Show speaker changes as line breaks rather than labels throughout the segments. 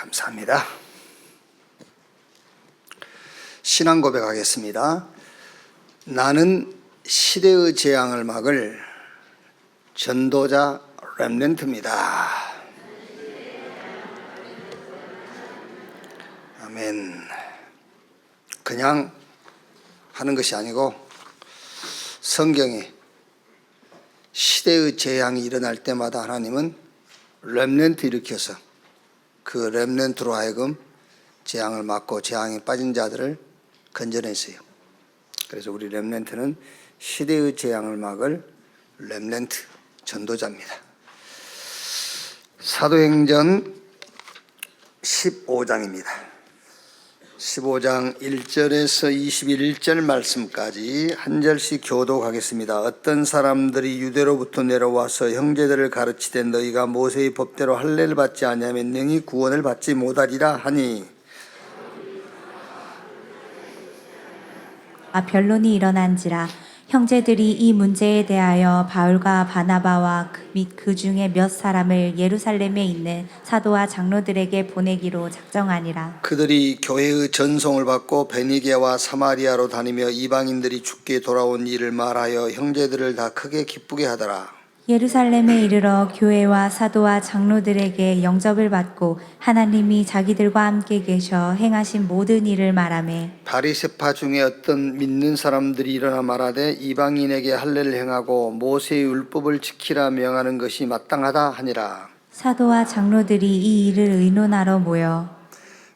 감사합니다. 신앙 고백하겠습니다. 나는 시대의 재앙을 막을 전도자 렘넌트입니다. 아멘. 그냥 하는 것이 아니고 성경에 시대의 재앙이 일어날 때마다 하나님은 렘넌트 일으켜서 그 렘넌트로 하여금 재앙을 막고 재앙에 빠진 자들을 건져냈어요. 그래서 우리 렘넌트는 시대의 재앙을 막을 렘넌트 전도자입니다. 사도행전 15장입니다. 15장 1절에서 21절 말씀까지 한 절씩 교독하겠습니다. 어떤 사람들이 유대로부터 내려와서 형제들을 가르치되 너희가 모세의 법대로 할례를 받지 아니하면 능히 구원을 받지 못하리라 하니
변론이 일어난지라 형제들이 이 문제에 대하여 바울과 바나바와 및 그 중에 몇 사람을 예루살렘에 있는 사도와 장로들에게 보내기로 작정하니라.
그들이 교회의 전송을 받고 베니게와 사마리아로 다니며 이방인들이 죽게 돌아온 일을 말하여 형제들을 다 크게 기쁘게 하더라.
예루살렘에 이르러 교회와 사도와 장로들에게 영접을 받고 하나님이 자기들과 함께 계셔 행하신 모든 일을 말하매
바리새파 중에 어떤 믿는 사람들이 일어나 말하되 이방인에게 할례를 행하고 모세의 율법을 지키라 명하는 것이 마땅하다 하니라.
사도와 장로들이 이 일을 의논하러 모여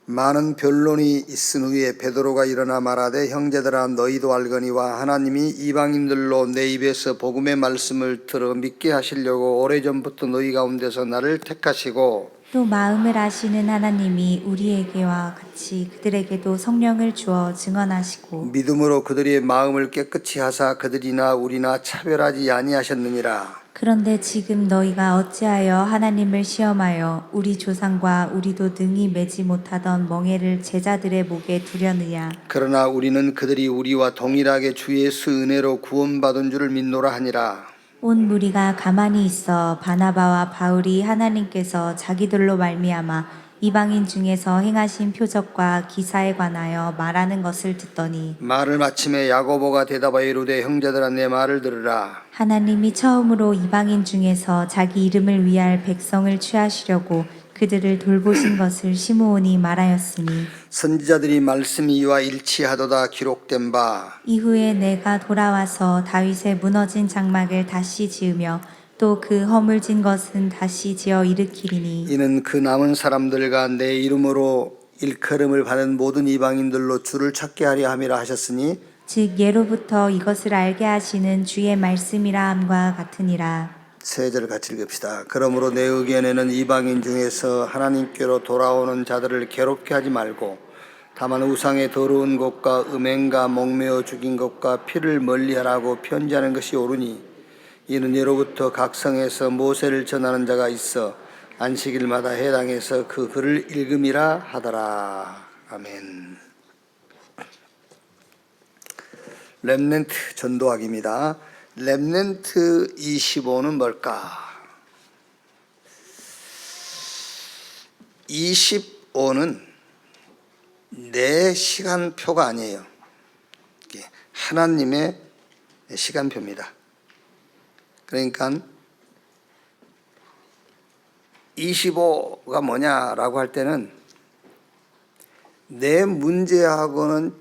많은 변론이 있은 후에 베드로가 일어나 말하되 형제들아 너희도 알거니와 하나님이 이방인들로 내 입에서 복음의 말씀을 들어 믿게 하시려고 오래전부터 너희 가운데서 나를 택하시고
또 마음을 아시는 하나님이 우리에게와 같이 그들에게도 성령을 주어 증언하시고
믿음으로 그들의 마음을 깨끗이 하사 그들이나 우리나 차별하지 아니하셨느니라.
그런데 지금 너희가 어찌하여 하나님을 시험하여 우리 조상과 우리도 능히 매지 못하던 멍에를 제자들의 목에 두려느냐.
그러나 우리는 그들이 우리와 동일하게 주 예수 은혜로 구원받은 줄을 믿노라 하니라.
온 무리가 가만히 있어 바나바와 바울이 하나님께서 자기들로 말미암아 이방인 중에서 행하신 표적과 기사에 관하여 말하는 것을 듣더니
말을 마침에 야고보가 대답하여 이르되 형제들아 내 말을 들으라.
하나님이 처음으로 이방인 중에서 자기 이름을 위할 백성을 취하시려고 그들을 돌보신 것을 시므온이 말하였으니
선지자들이 말씀이 이와 일치하도다 기록된 바
이후에 내가 돌아와서 다윗의 무너진 장막을 다시 지으며 또 그 허물진 것은 다시 지어 일으키리니
이는 그 남은 사람들과 내 이름으로 일컬음을 받은 모든 이방인들로 주를 찾게 하려 함이라 하셨으니
즉 예로부터 이것을 알게 하시는 주의 말씀이라 함과 같으니라.
세 절 같이 읽읍시다. 그러므로 내 의견에는 이방인 중에서 하나님께로 돌아오는 자들을 괴롭게 하지 말고 다만 우상의 더러운 것과 음행과 목매어 죽인 것과 피를 멀리하라고 편지하는 것이 옳으니 이는 예로부터 각 성에서 모세를 전하는 자가 있어 안식일마다 해당해서 그 글을 읽음이라 하더라. 아멘. 렘넌트 전도학입니다. 렘넌트 25는 뭘까? 25는 내 시간표가 아니에요. 하나님의 시간표입니다. 그러니까 25가 뭐냐라고 할 때는 내 문제하고는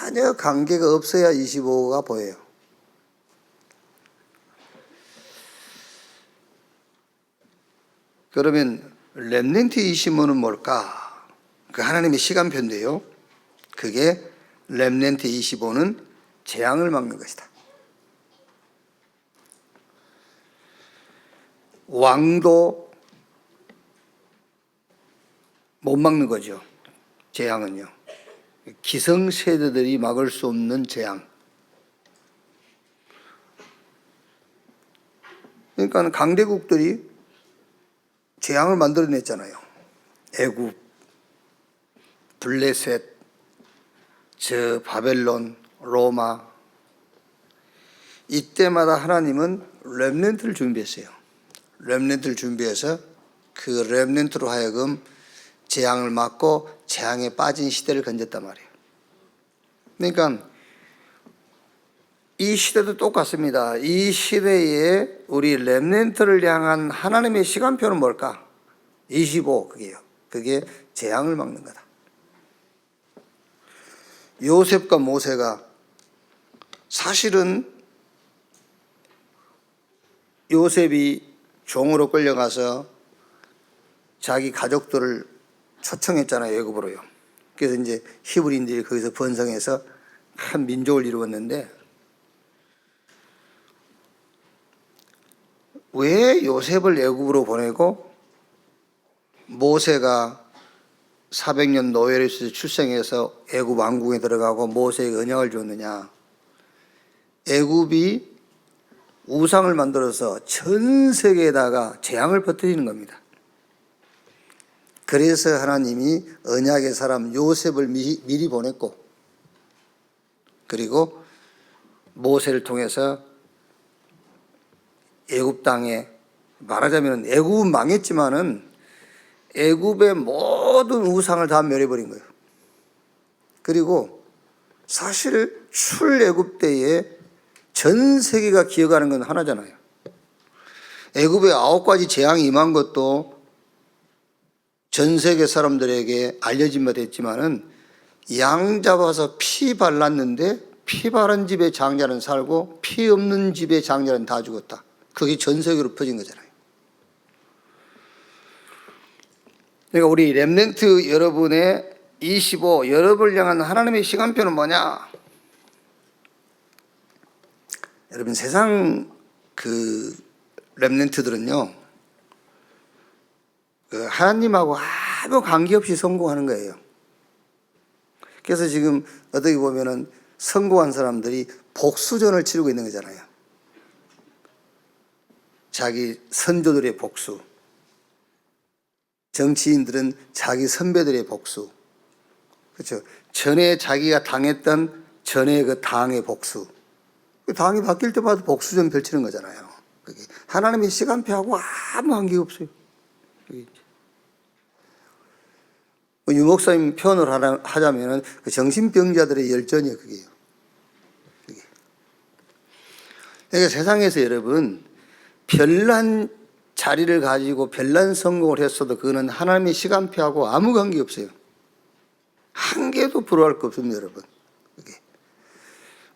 전혀 관계가 없어야 25가 보여요. 그러면 렘넌트 25는 뭘까? 그 하나님의 시간표인데요. 그게 렘넌트 25는 재앙을 막는 것이다. 왕도 못 막는 거죠. 재앙은요. 기성세대들이 막을 수 없는 재앙. 그러니까 강대국들이 재앙을 만들어냈잖아요. 애굽, 블레셋, 저 바벨론, 로마. 이때마다 하나님은 렘넌트를 준비했어요. 렘넌트를 준비해서 그 렘넌트로 하여금 재앙을 막고 재앙에 빠진 시대를 건졌단 말이에요. 그러니까 이 시대도 똑같습니다. 이 시대에 우리 렘넌트를 향한 하나님의 시간표는 뭘까? 25, 그게요. 그게 재앙을 막는 거다. 요셉과 모세가 사실은 요셉이 종으로 끌려가서 자기 가족들을 초청했잖아요, 애굽으로요. 그래서 이제 히브리인들이 거기서 번성해서 한 민족을 이루었는데, 왜 요셉을 애굽으로 보내고 모세가 400년 노예를 있어서 출생해서 애굽 왕궁에 들어가고 모세에게 언약을 줬느냐? 애굽이 우상을 만들어서 전 세계에다가 재앙을 퍼뜨리는 겁니다. 그래서 하나님이 언약의 사람 요셉을 미리 보냈고, 그리고 모세를 통해서 애굽 땅에, 말하자면 애굽은 망했지만은 애굽의 모든 우상을 다 멸해버린 거예요. 그리고 사실 출애굽 때에 전 세계가 기억하는 건 하나잖아요. 애굽에 9가지 재앙이 임한 것도 전 세계 사람들에게 알려진 바 됐지만은 양 잡아서 피 발랐는데 피 바른 집의 장자는 살고 피 없는 집의 장자는 다 죽었다. 그게 전 세계로 퍼진 거잖아요. 그러니까 우리 렘넌트 여러분의 25, 여러분을 향한 하나님의 시간표는 뭐냐? 여러분, 세상 그 렘넌트들은요, 하나님하고 아무 관계없이 성공하는 거예요. 그래서 지금 어떻게 보면은 성공한 사람들이 복수전을 치르고 있는 거잖아요. 자기 선조들의 복수. 정치인들은 자기 선배들의 복수. 그렇죠. 전에 자기가 당했던 전에 그 당의 복수. 그 당이 바뀔 때마다 복수전 펼치는 거잖아요. 그게 하나님의 시간표하고 아무 관계가 없어요. 유 목사님 표현을 하자면은 그 정신병자들의 열전이에요, 그게요. 그게. 그러니까 세상에서 여러분, 별난 자리를 가지고 별난 성공을 했어도 그거는 하나님의 시간표하고 아무 관계 없어요. 한 개도 부러워할 거 없습니다, 여러분. 그게.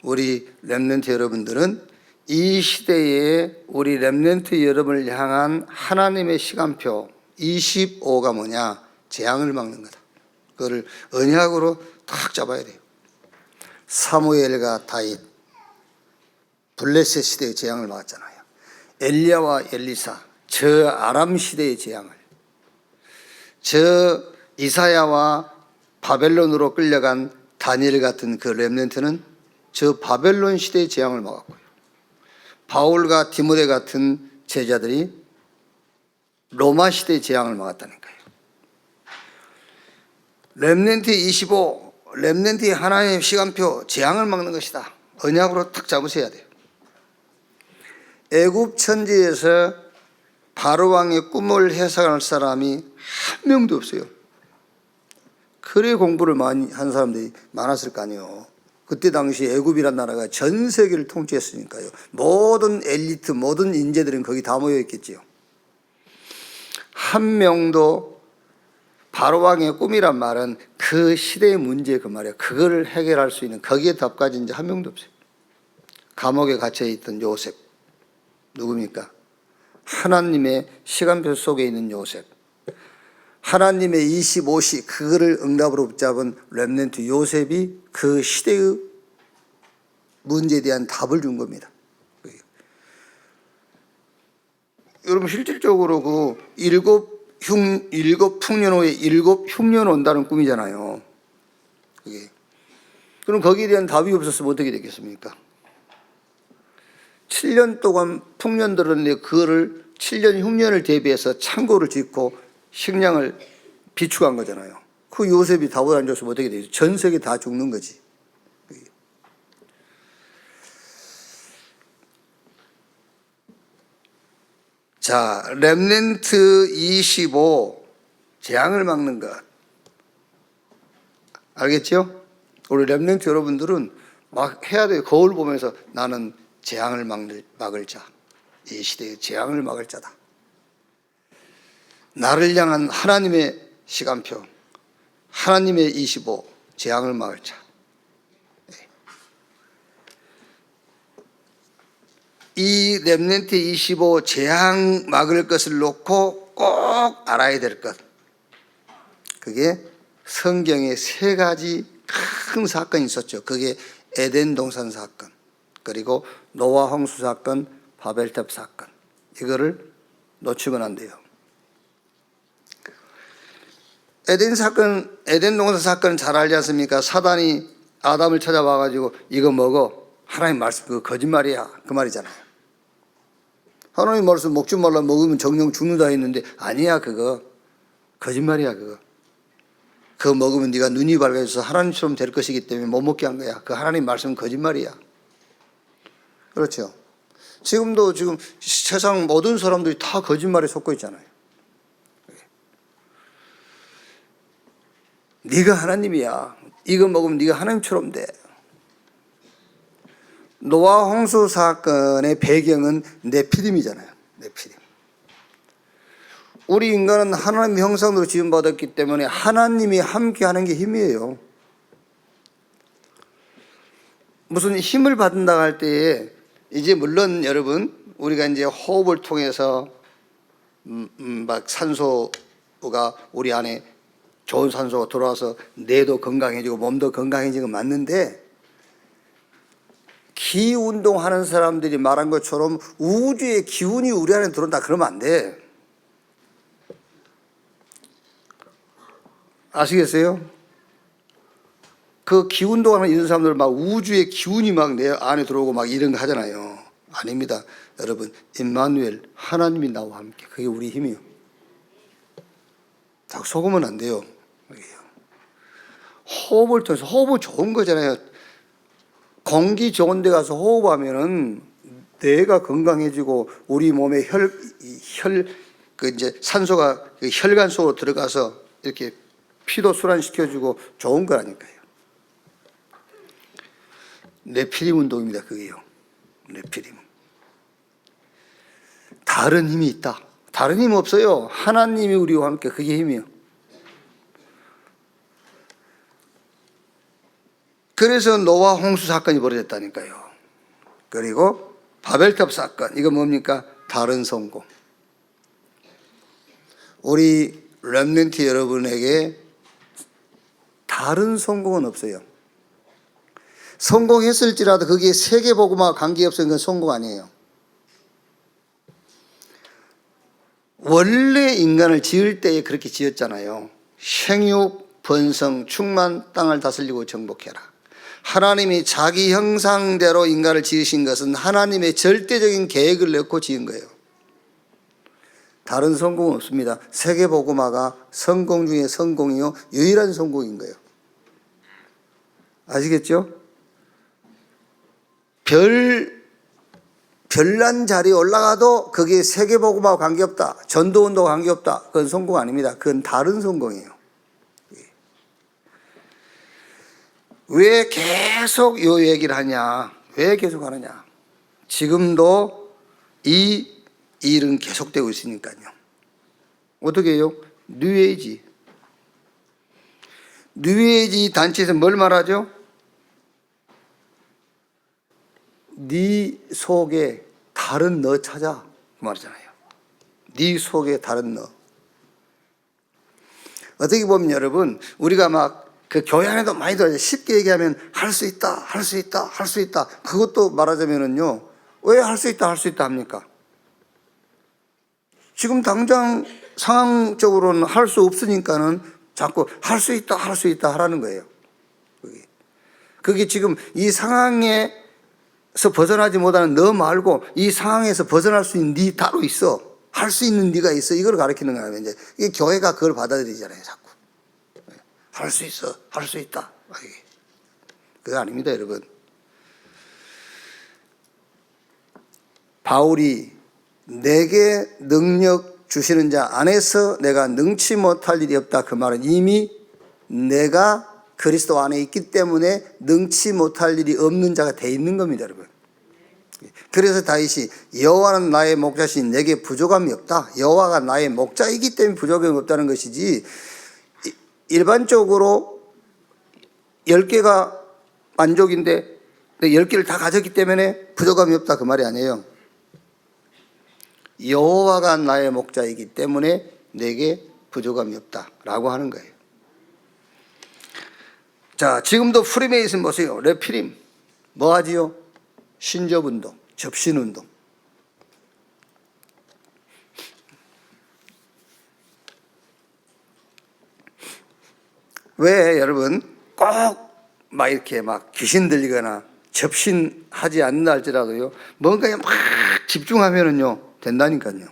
우리 렘넌트 여러분들은 이 시대에 우리 렘넌트 여러분을 향한 하나님의 시간표 25가 뭐냐? 재앙을 막는 거다. 그거를 언약으로 딱 잡아야 돼요. 사무엘과 다윗, 블레셋 시대의 재앙을 막았잖아요. 엘리야와 엘리사, 저 아람 시대의 재앙을, 저 이사야와 바벨론으로 끌려간 다니엘 같은 그 렘넌트는 저 바벨론 시대의 재앙을 막았고요. 바울과 디모데 같은 제자들이 로마 시대의 재앙을 막았다니까요. 렘넌트 25, 렘넌트의 하나님의 시간표, 재앙을 막는 것이다. 언약으로 탁 잡으셔야 돼요. 애굽 천지에서 바로 왕의 꿈을 해석할 사람이 한 명도 없어요. 그래 공부를 많이 한 사람들이 많았을 거 아니에요. 그때 당시 애굽이란 나라가 전 세계를 통치했으니까요. 모든 엘리트, 모든 인재들은 거기 다 모여 있겠지요. 한 명도 바로 왕의 꿈이란 말은 그 시대의 문제 그 말이에요. 그거를 해결할 수 있는 거기에 답까지 이제 한 명도 없어요. 감옥에 갇혀 있던 요셉 누굽니까? 하나님의 시간표 속에 있는 요셉. 하나님의 25시 그거를 응답으로 붙잡은 렘넌트 요셉이 그 시대의 문제에 대한 답을 준 겁니다. 여러분 실질적으로 그 일곱 풍년 후에 일곱 흉년 온다는 꿈이잖아요. 그게. 그럼 거기에 대한 답이 없었으면 어떻게 되겠습니까? 7년 동안 풍년 들었는데 그거를 7년 흉년을 대비해서 창고를 짓고 식량을 비축한 거잖아요. 그 요셉이 답을 안 줬으면 어떻게 되죠? 전 세계 다 죽는 거지. 자, 렘넌트 25 재앙을 막는 것. 알겠죠? 우리 렘넌트 여러분들은 막 해야 돼요. 거울 보면서 나는 재앙을 막을 자, 이 시대의 재앙을 막을 자다. 나를 향한 하나님의 시간표, 하나님의 25, 재앙을 막을 자. 이 렘넌트 25 재앙 막을 것을 놓고 꼭 알아야 될 것, 그게 성경에 세 가지 큰 사건이 있었죠. 그게 에덴 동산 사건, 그리고 노아 홍수 사건, 바벨탑 사건. 이거를 놓치면 안 돼요. 에덴 사건, 에덴 동산 사건은 잘 알지 않습니까? 사단이 아담을 찾아와가지고 이거 먹어. 하나님 말씀 그거 거짓말이야. 그 말이잖아요. 하나님 말씀 먹지 말라, 먹으면 정령 죽는다 했는데 아니야, 그거 거짓말이야. 그거 먹으면 네가 눈이 밝아져서 하나님처럼 될 것이기 때문에 못 먹게 한 거야. 그 하나님 말씀은 거짓말이야. 그렇죠? 지금도 지금 세상 모든 사람들이 다 거짓말에 속고 있잖아요. 네가 하나님이야. 이거 먹으면 네가 하나님처럼 돼. 노아 홍수 사건의 배경은 네피림이잖아요. 네피림. 우리 인간은 하나님 형상으로 지음받았기 때문에 하나님이 함께하는 게 힘이에요. 무슨 힘을 받는다 할 때에 이제 물론 여러분 우리가 이제 호흡을 통해서 막 산소가 우리 안에 좋은 산소가 들어와서 뇌도 건강해지고 몸도 건강해지고 맞는데, 기운동하는 사람들이 말한 것처럼 우주의 기운이 우리 안에 들어온다 그러면 안 돼. 아시겠어요? 그 기운동하는 이런 사람들 막 우주의 기운이 막 내 안에 들어오고 막 이런 거 하잖아요. 아닙니다. 여러분, 임마누엘 하나님이 나와 함께, 그게 우리 힘이에요. 자꾸 속으면 안 돼요. 호흡을 통해서, 호흡은 좋은 거잖아요. 공기 좋은 데 가서 호흡하면은 뇌가 건강해지고 우리 몸에 이제 산소가 혈관 속으로 들어가서 이렇게 피도 순환시켜주고 좋은 거라니까요. 네피림 운동입니다. 그게요. 네피림. 다른 힘이 있다. 다른 힘 없어요. 하나님이 우리와 함께, 그게 힘이에요. 그래서 노아 홍수 사건이 벌어졌다니까요. 그리고 바벨탑 사건, 이거 뭡니까? 다른 성공. 우리 렘넌트 여러분에게 다른 성공은 없어요. 성공했을지라도 그게 세계복음과 관계없으면 그건 성공 아니에요. 원래 인간을 지을 때에 그렇게 지었잖아요. 생육, 번성, 충만, 땅을 다스리고 정복해라. 하나님이 자기 형상대로 인간을 지으신 것은 하나님의 절대적인 계획을 넣고 지은 거예요. 다른 성공은 없습니다. 세계복음화가 성공 중에 성공이요, 유일한 성공인 거예요. 아시겠죠? 별난 자리에 올라가도 그게 세계복음화와 관계없다, 전도운동과 관계없다, 그건 성공 아닙니다. 그건 다른 성공이에요. 왜 계속 이 얘기를 하냐? 왜 계속 하느냐? 지금도 이 일은 계속되고 있으니까요. 어떻게 해요? 뉴에이지 단체에서 뭘 말하죠? 네 속에 다른 너 찾아, 그 말이잖아요. 네 속에 다른 너. 어떻게 보면 여러분, 우리가 막 그 교회 안에도 많이 들어요. 쉽게 얘기하면 할 수 있다, 할 수 있다, 할 수 있다. 그것도 말하자면은요, 왜 할 수 있다, 할 수 있다 합니까? 지금 당장 상황적으로는 할 수 없으니까는 자꾸 할 수 있다, 할 수 있다 하라는 거예요. 그게 지금 이 상황에서 벗어나지 못하는 너 말고 이 상황에서 벗어날 수 있는 네 따로 있어. 할 수 있는 네가 있어. 이걸 가르치는 거예요. 이제 이 교회가 그걸 받아들이잖아요. 자꾸 할 수 있어, 할 수 있다. 그거 아닙니다, 여러분. 바울이 내게 능력 주시는 자 안에서 내가 능치 못할 일이 없다, 그 말은 이미 내가 그리스도 안에 있기 때문에 능치 못할 일이 없는 자가 돼 있는 겁니다, 여러분. 그래서 다윗이 여호와는 나의 목자시니 내게 부족함이 없다. 여호와가 나의 목자이기 때문에 부족함이 없다는 것이지, 일반적으로 10개가 만족인데 10개를 다 가졌기 때문에 부족함이 없다, 그 말이 아니에요. 여호와가 나의 목자이기 때문에 내게 부족함이 없다라고 하는 거예요. 자, 지금도 프리메이슨 보세요. 레피림 뭐 하지요? 신접운동, 접신운동. 왜 여러분 꼭 막 이렇게 막 귀신 들리거나 접신하지 않는다 할지라도요, 뭔가에 막 집중하면은요 된다니까요.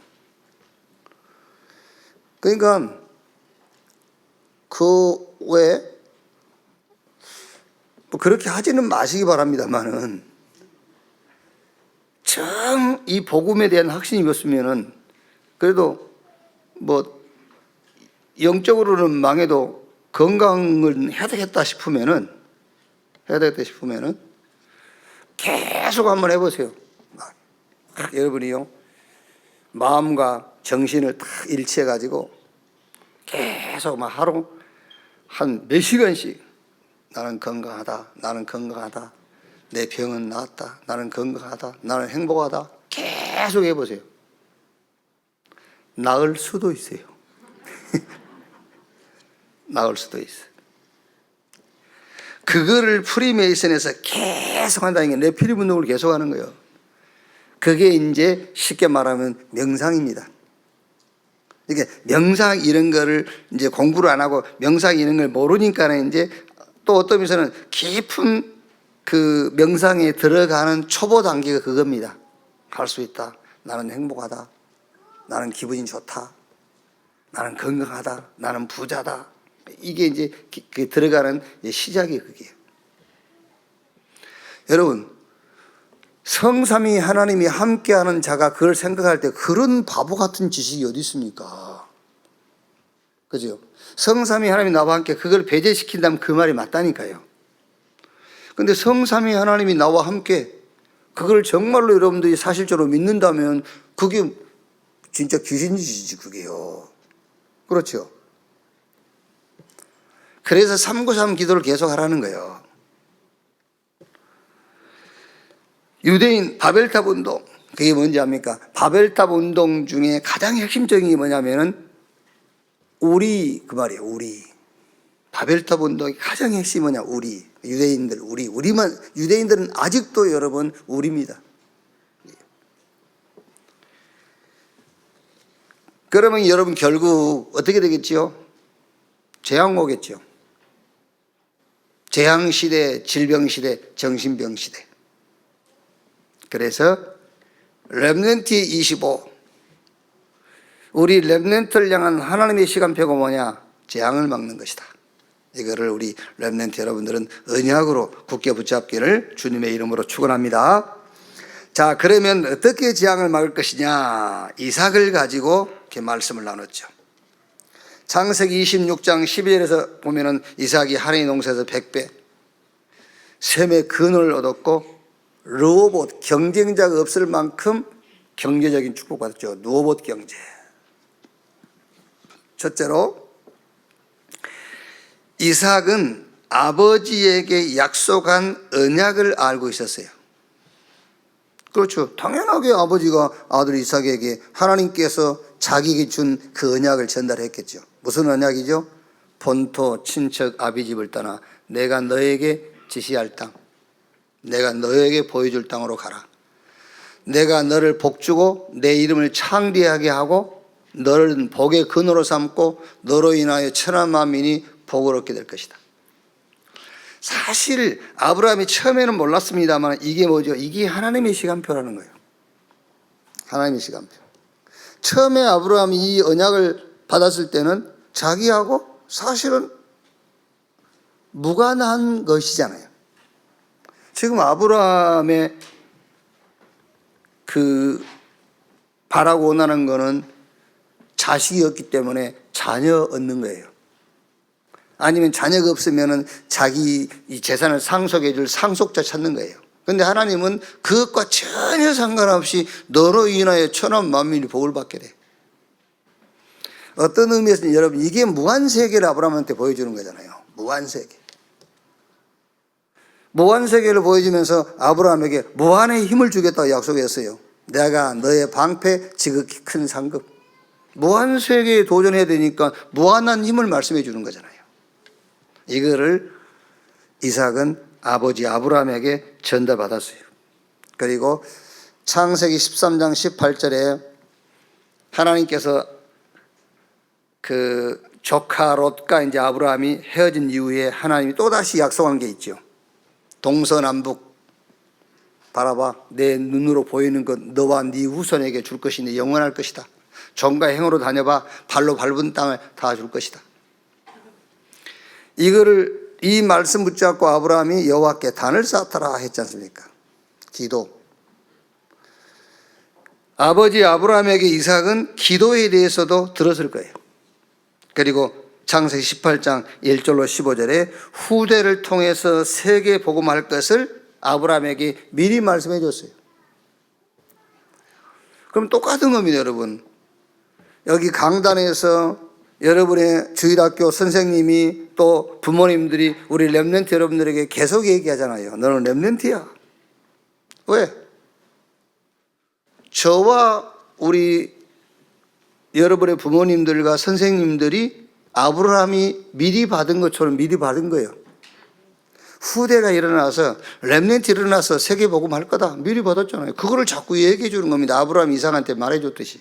그러니까 왜 뭐 그렇게 하지는 마시기 바랍니다만은, 참 이 복음에 대한 확신이 있었으면은 그래도 뭐 영적으로는 망해도 건강을 해야 되겠다 싶으면은 계속 한번 해보세요. 여러분이요, 마음과 정신을 다 일치해 가지고 계속 막 하루 한 몇 시간씩 나는 건강하다, 나는 건강하다, 내 병은 나았다, 나는 건강하다, 나는 행복하다, 계속 해보세요. 나을 수도 있어요. 나을 수도 있어요. 그거를 프리메이슨에서 계속 한다는 게 레피림 운동을 계속 하는 거예요. 그게 이제 쉽게 말하면 명상입니다. 이게 명상 이런 거를 이제 공부를 안 하고 명상 이런 걸 모르니까는 이제 또 어떤 면에서는 깊은 그 명상에 들어가는 초보 단계가 그겁니다. 할 수 있다. 나는 행복하다. 나는 기분이 좋다. 나는 건강하다. 나는 부자다. 이게 이제 들어가는 시작이 그게요. 여러분, 성삼위 하나님이 함께하는 자가 그걸 생각할 때 그런 바보 같은 지식이 어디 있습니까? 그죠? 성삼위 하나님이 나와 함께 그걸 배제시킨다면 그 말이 맞다니까요. 근데 성삼위 하나님이 나와 함께 그걸 정말로 여러분들이 사실적으로 믿는다면 그게 진짜 귀신짓이지, 그게요. 그렇죠? 그래서 393 기도를 계속 하라는 거예요. 유대인 바벨탑 운동, 그게 뭔지 압니까? 바벨탑 운동 중에 가장 핵심적인 게 뭐냐면은 우리, 그 말이에요. 우리. 바벨탑 운동의 가장 핵심이 뭐냐? 우리. 유대인들, 우리만, 유대인들은 아직도 여러분 우리입니다. 그러면 여러분 결국 어떻게 되겠지요? 재앙 오겠죠. 재앙시대, 질병시대, 정신병시대. 그래서 렘넌트 25, 우리 렘넌트를 향한 하나님의 시간표가 뭐냐? 재앙을 막는 것이다. 이거를 우리 렘넌트 여러분들은 언약으로 굳게 붙잡기를 주님의 이름으로 축원합니다. 자, 그러면 어떻게 재앙을 막을 것이냐? 이삭을 가지고 이렇게 말씀을 나눴죠. 창세기 26장 12절에서 보면은 이삭이 하나님의 농사에서 100배, 셈의 근을 얻었고 르호봇, 경쟁자가 없을 만큼 경제적인 축복받았죠. 르호봇 경제. 첫째로 이삭은 아버지에게 약속한 언약을 알고 있었어요. 그렇죠. 당연하게 아버지가 아들 이삭에게 하나님께서 자기에게 준 그 언약을 전달했겠죠. 무슨 언약이죠? 본토 친척 아비집을 떠나 내가 너에게 지시할 땅, 내가 너에게 보여줄 땅으로 가라. 내가 너를 복주고 내 이름을 창대하게 하고 너를 복의 근원으로 삼고 너로 인하여 천한 만민이 복을 얻게 될 것이다. 사실 아브라함이 처음에는 몰랐습니다만 이게 뭐죠? 이게 하나님의 시간표라는 거예요. 하나님의 시간표. 처음에 아브라함이 이 언약을 받았을 때는 자기하고 사실은 무관한 것이잖아요. 지금 아브라함의 그 바라고 원하는 거는 자식이었기 때문에 자녀 얻는 거예요. 아니면 자녀가 없으면은 자기 이 재산을 상속해 줄 상속자 찾는 거예요. 근데 하나님은 그것과 전혀 상관없이 너로 인하여 천한 만민이 복을 받게 돼. 어떤 의미에서는 여러분 이게 무한세계를 아브라함한테 보여주는 거잖아요. 무한세계. 무한세계를 보여주면서 아브라함에게 무한의 힘을 주겠다고 약속했어요. 내가 너의 방패 지극히 큰 상급. 무한세계에 도전해야 되니까 무한한 힘을 말씀해 주는 거잖아요. 이거를 이삭은 아버지 아브라함에게 전달받았어요. 그리고 창세기 13장 18절에 하나님께서 그 조카 롯과 이제 아브라함이 헤어진 이후에 하나님이 또다시 약속한 게 있죠. 동서남북 바라봐. 내 눈으로 보이는 것 너와 네 후손에게 줄 것이니 영원할 것이다. 종과 행으로 다녀봐. 발로 밟은 땅을 다 줄 것이다. 이거를 이 말씀 붙잡고 아브라함이 여호와께 단을 쌓더라 했지 않습니까? 기도. 아버지 아브라함에게 이삭은 기도에 대해서도 들었을 거예요. 그리고 창세기 18장 1절로 15절에 후대를 통해서 세계 복음할 것을 아브라함에게 미리 말씀해 줬어요. 그럼 똑같은 겁니다, 여러분. 여기 강단에서 여러분의 주일학교 선생님이 또 부모님들이 우리 렘넌트 여러분들에게 계속 얘기하잖아요. 너는 렘넌트야. 왜? 저와 우리 여러분의 부모님들과 선생님들이 아브라함이 미리 받은 것처럼 미리 받은 거예요. 후대가 일어나서 렘넌트 일어나서 세계복음 할 거다 미리 받았잖아요. 그거를 자꾸 얘기해 주는 겁니다. 아브라함이 이삭한테 말해 줬듯이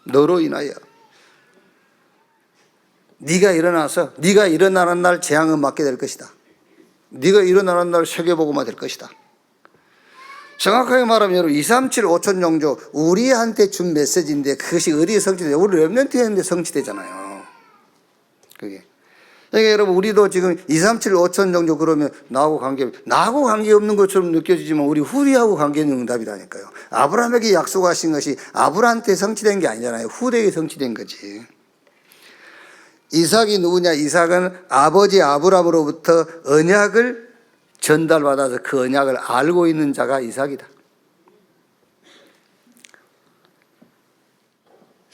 너로 인하여 네가 일어나서 네가 일어나는 날 재앙은 맞게 될 것이다. 네가 일어나는 날 세계복음화 될 것이다. 정확하게 말하면 여러분 237 5천 종족 우리한테 준 메시지인데 그것이 어디에 성취돼요? 우리 렘넌트한테 성취되잖아요. 그게. 그러니까 여러분 우리도 지금 237 5천 종족 그러면 나하고 관계없는 것처럼 느껴지지만 우리 후대하고 관계있는 응답이라니까요. 아브라함에게 약속하신 것이 아브라함한테 성취된 게 아니잖아요. 후대에 성취된 거지. 이삭이 누구냐? 이삭은 아버지 아브라함으로부터 언약을 전달받아서 그 언약을 알고 있는 자가 이삭이다.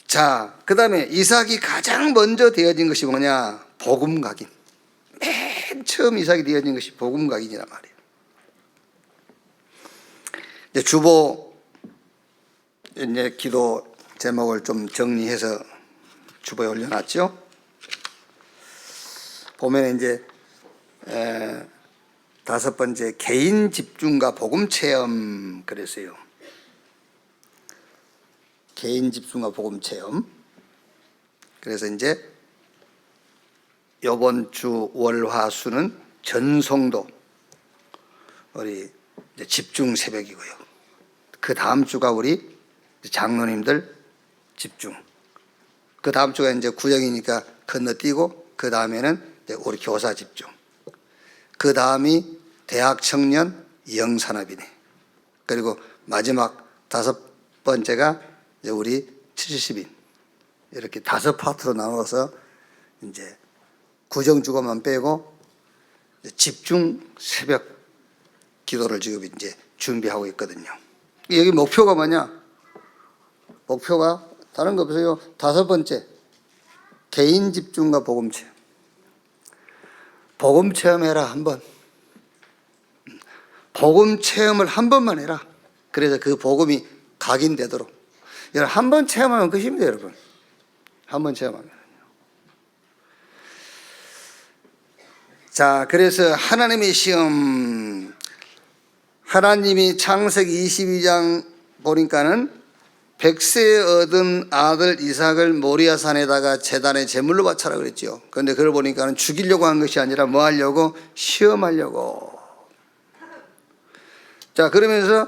자, 그 다음에 이삭이 가장 먼저 되어진 것이 뭐냐? 복음 각인. 맨 처음 이삭이 되어진 것이 복음 각인이란 말이에요. 이제 주보 이제 기도 제목을 좀 정리해서 주보에 올려놨죠. 보면 이제 다섯 번째 개인 집중과 복음 체험 그랬어요. 개인 집중과 복음 체험. 그래서 이제 이번 주 월화수는 전성도 우리 이제 집중 새벽이고요. 그 다음 주가 우리 장로님들 집중. 그 다음 주가 이제 구역이니까 건너뛰고 그 다음에는 우리 교사 집중. 그 다음이 대학 청년 영산업이네. 그리고 마지막 다섯 번째가 이제 우리 70인. 이렇게 다섯 파트로 나눠서 이제 구정주거만 빼고 집중 새벽 기도를 지금 이제 준비하고 있거든요. 여기 목표가 뭐냐? 목표가 다른 거 없어요. 다섯 번째 개인 집중과 복음 체험. 복음 체험해라 한번. 복음 체험을 한 번만 해라. 그래서 그 복음이 각인되도록. 여러분 한 번 체험하면 끝입니다, 여러분. 한 번 체험하면. 자, 그래서 하나님의 시험. 하나님이 창세기 22장 보니까는 100세에 얻은 아들 이삭을 모리아산에다가 제단에 제물로 바쳐라 그랬죠. 그런데 그걸 보니까는 죽이려고 한 것이 아니라 뭐 하려고? 시험하려고. 자, 그러면서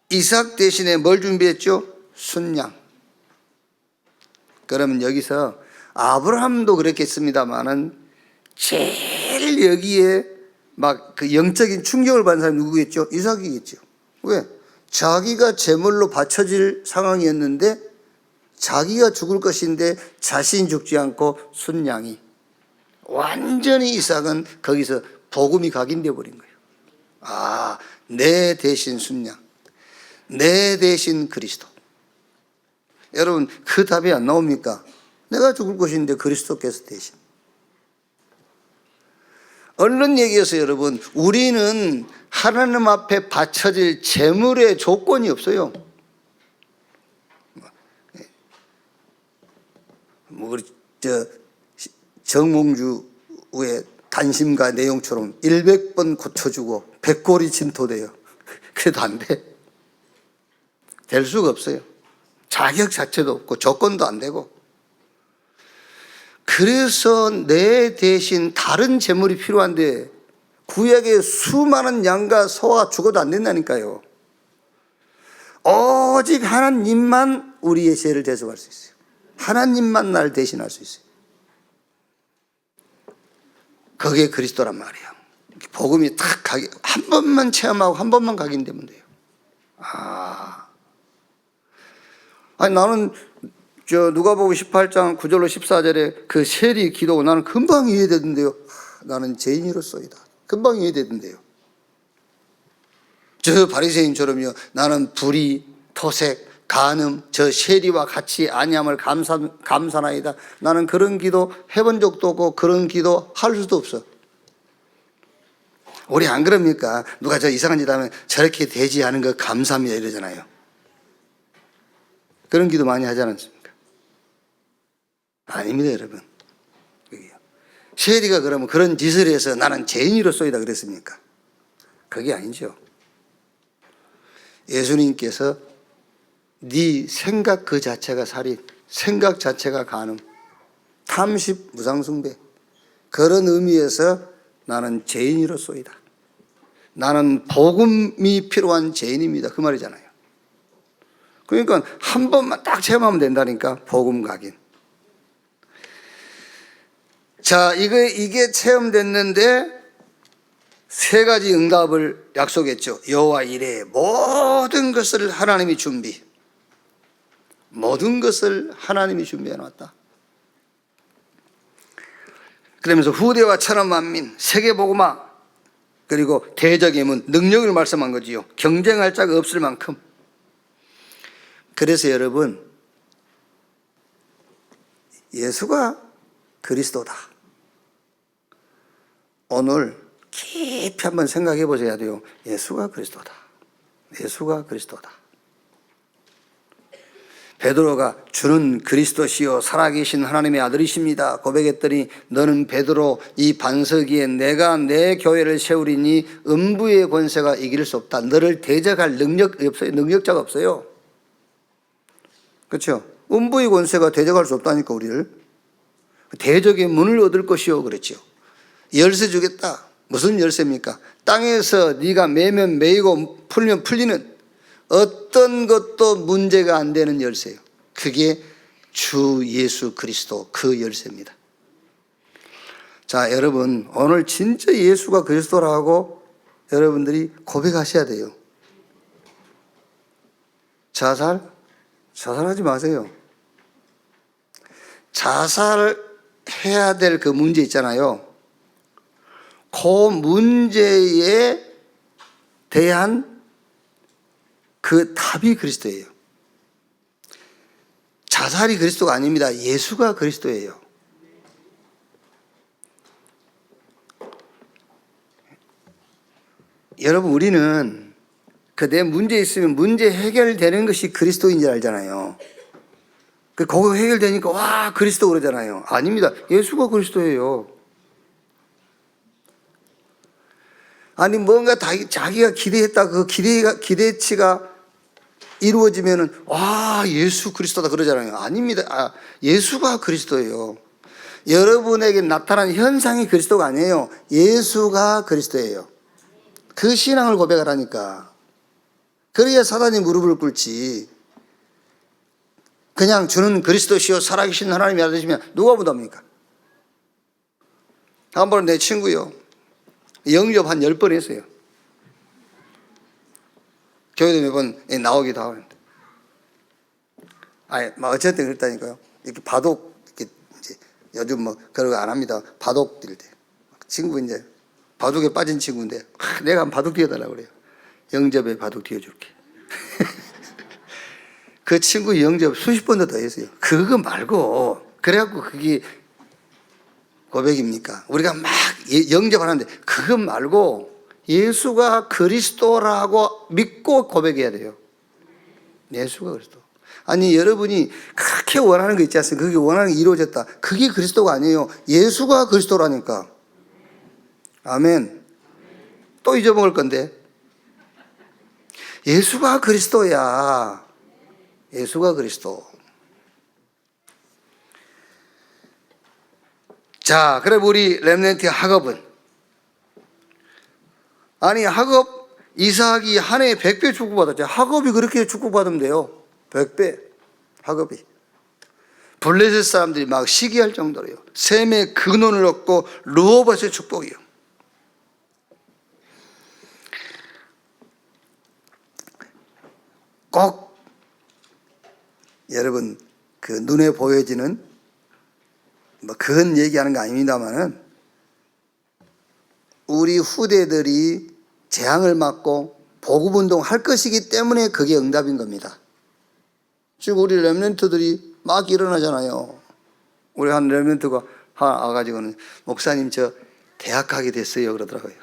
이삭 대신에 뭘 준비했죠? 순양. 그러면 여기서 아브라함도 그랬겠습니다만은 제일 여기에 막 그 영적인 충격을 받은 사람이 누구겠죠? 이삭이겠죠. 왜? 자기가 제물로 바쳐질 상황이었는데 자기가 죽을 것인데 자신이 죽지 않고 순양이. 완전히 이삭은 거기서 복음이 각인되어 버린 거예요. 아, 내 대신 순양, 내 대신 그리스도. 여러분, 그 답이 안 나옵니까? 내가 죽을 것인데 그리스도께서 대신. 얼른 얘기해서 여러분, 우리는 하나님 앞에 바쳐질 제물의 조건이 없어요. 정몽주의 단심가 내용처럼 100번 고쳐주고 100골이 진토돼요. 그래도 안 돼. 될 수가 없어요. 자격 자체도 없고 조건도 안 되고. 그래서 내 대신 다른 제물이 필요한데 구약에 수많은 양과 소가 죽어도 안 된다니까요. 오직 하나님만 우리의 죄를 대속할 수 있어요. 하나님만 날 대신할 수 있어요. 그게 그리스도란 말이에요. 복음이 딱 한 번만 체험하고 한 번만 각인되면 돼요. 아니 나는 누가복음 18장 9절로 14절에 그 세리 기도 나는 금방 이해되던데요. 나는 죄인으로서이다. 금방 이해되던데요. 저 바리새인처럼요. 나는 불의, 토색, 간음, 저 세리와 같이 아니함을 감사나이다. 나는 그런 기도 해본 적도 없고 그런 기도 할 수도 없어. 우리 안 그럽니까? 누가 저 이상한 짓 하면 저렇게 되지 않은 거 감사합니다 이러잖아요. 그런 기도 많이 하지 않습니까? 아닙니다 여러분. 세리가 그러면 그런 짓을 해서 나는 죄인으로서이다 그랬습니까? 그게 아니죠. 예수님께서 네 생각 그 자체가 살인, 생각 자체가 간음, 탐식, 무상숭배, 그런 의미에서 나는 죄인으로서이다. 나는 복음이 필요한 죄인입니다. 그 말이잖아요. 그러니까 한 번만 딱 체험하면 된다니까. 복음 각인. 자, 이게 체험됐는데 세 가지 응답을 약속했죠. 여호와 이레 모든 것을 하나님이 모든 것을 하나님이 준비해 놨다. 그러면서 후대와 천한 만민, 세계복음화, 그리고 대적의 문, 능력을 말씀한 거지요. 경쟁할 자가 없을 만큼. 그래서 여러분, 예수가 그리스도다. 오늘 깊이 한번 생각해 보셔야 돼요. 예수가 그리스도다. 예수가 그리스도다. 베드로가 주는 그리스도시요 살아계신 하나님의 아들이십니다 고백했더니 너는 베드로 이 반석 위에 내가 내 교회를 세우리니 음부의 권세가 이길 수 없다. 너를 대적할 능력이 없어요. 능력자가 없어요. 그렇죠? 음부의 권세가 대적할 수 없다니까 우리를. 대적의 문을 얻을 것이요 그랬죠. 열쇠 주겠다. 무슨 열쇠입니까? 땅에서 네가 매면 매이고 풀면 풀리는 어떤 것도 문제가 안 되는 열쇠예요. 그게 주 예수 그리스도 그 열쇠입니다. 자, 여러분 오늘 진짜 예수가 그리스도라고 여러분들이 고백하셔야 돼요. 자살하지 마세요. 자살해야 될 그 문제 있잖아요. 그 문제에 대한 그 답이 그리스도예요. 자살이 그리스도가 아닙니다. 예수가 그리스도예요. 여러분 우리는 그 내 문제 있으면 문제 해결되는 것이 그리스도인 줄 알잖아요. 그거 해결되니까 와 그리스도 그러잖아요. 아닙니다. 예수가 그리스도예요. 아니 뭔가 자기가 기대했다 그 기대치가 이루어지면은 와 예수 그리스도다 그러잖아요. 아닙니다. 예수가 그리스도예요. 여러분에게 나타난 현상이 그리스도가 아니에요. 예수가 그리스도예요. 그 신앙을 고백하라니까. 그래야 사단이 무릎을 꿇지. 그냥 주는 그리스도시요 살아계신 하나님이 아들이시면 누가 못합니까? 한 번은 내 친구요 영접 한 10번 했어요. 교회도 몇 번 나오기도 하고. 아니, 뭐 어쨌든 그랬다니까요. 이렇게 바둑, 이렇게 이제 요즘 뭐 그런 거 안 합니다. 바둑 뛸 때. 친구 이제 바둑에 빠진 친구인데, 내가 한번 바둑 뛰어달라고 그래요. 영접에 바둑 뛰어줄게. 그 친구 영접 수십 번도 더 했어요. 그거 말고, 그래갖고 그게 고백입니까? 우리가 막 영접하는데, 그거 말고 예수가 그리스도라고 믿고 고백해야 돼요. 예수가 그리스도. 아니, 여러분이 그렇게 원하는 거 있지 않습니까? 그게 원하는 게 이루어졌다. 그게 그리스도가 아니에요. 예수가 그리스도라니까. 아멘. 또 잊어먹을 건데. 예수가 그리스도야. 예수가 그리스도. 자, 그럼 우리 렘넌트 학업은? 아니, 학업, 이삭이 한 해에 100배 축복받았죠. 학업이 그렇게 축복받으면 돼요. 100배. 학업이. 블레셋 사람들이 막 시기할 정도로요. 셈의 근원을 얻고 르호봇의 축복이요. 꼭 여러분 그 눈에 보여지는 뭐 그건 얘기하는 거 아닙니다만은 우리 후대들이 재앙을 맞고 복음운동 할 것이기 때문에 그게 응답인 겁니다. 지금 우리 렘넌트들이 막 일어나잖아요. 우리 한 렘넌트가 하나 와가지고는 목사님 저 대학 가게 됐어요 그러더라고요.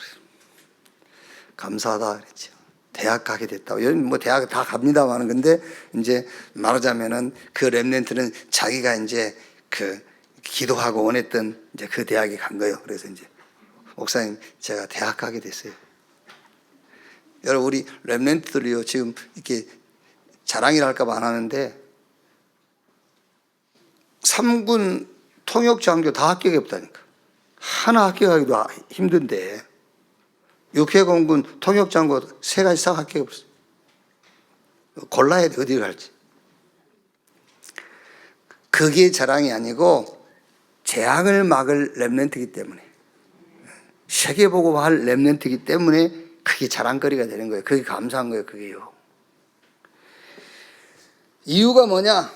감사하다 그랬죠. 대학 가게 됐다고. 여기 뭐 대학 다 갑니다만은 근데 이제 말하자면은 그 렘넌트는 자기가 이제 그 기도하고 원했던 이제 그 대학에 간 거예요. 그래서 이제 목사님 제가 대학 가게 됐어요. 여러분 우리 렘넌트들이요 지금 이렇게 자랑이라 할까 봐 안 하는데 3군 통역장교 다 합격했다니까. 하나 합격하기도 힘든데 6회공군 통역장교 3가지 싹 합격했어요. 골라야 돼 어디를 갈지. 그게 자랑이 아니고 재앙을 막을 렘넌트이기 때문에 세계보고 할 렘넌트이기 때문에 그게 자랑거리가 되는 거예요. 그게 감사한 거예요. 그게요. 이유가 뭐냐?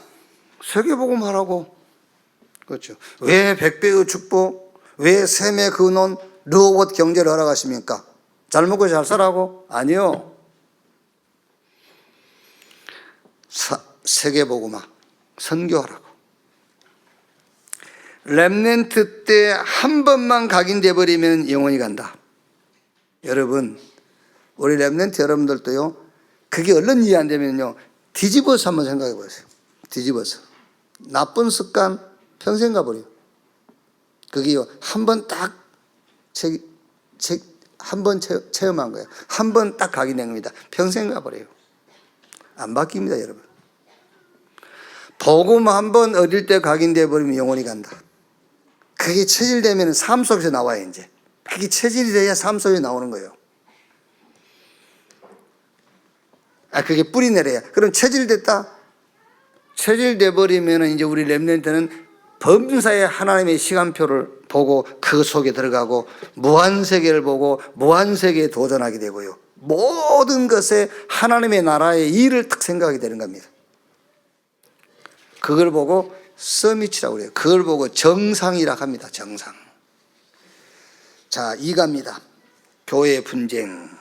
세계복음하라고. 그렇죠. 왜 100배의 축복, 왜 셈의 근원, 르호봇 경제를 허락하십니까? 잘 먹고 잘 살라고? 아니요. 세계복음화, 선교하라고. 렘넌트 때 한 번만 각인돼 버리면 영원히 간다. 여러분, 우리 렘넌트 여러분들도요, 그게 얼른 이해 안 되면요, 뒤집어서 한번 생각해 보세요. 뒤집어서. 나쁜 습관 평생 가버려요. 그게요, 한 번 딱, 한 번 체험한 거예요. 한 번 딱 각인된 겁니다. 평생 가버려요. 안 바뀝니다, 여러분. 복음 한 번 얻을 때 각인돼 버리면 영원히 간다. 그게 체질되면 삶 속에서 나와요, 이제. 그게 체질이 돼야 삶 속에 나오는 거예요. 그게 뿌리 내려야. 그럼 체질됐다? 체질돼 버리면 이제 우리 렘넌트는 범사에 하나님의 시간표를 보고 그 속에 들어가고 무한세계를 보고 무한세계에 도전하게 되고요. 모든 것에 하나님의 나라의 일을 딱 생각하게 되는 겁니다. 그걸 보고 서밋이라고 그래요. 그걸 보고 정상이라고 합니다. 정상. 자, 2가입니다. 교회 분쟁.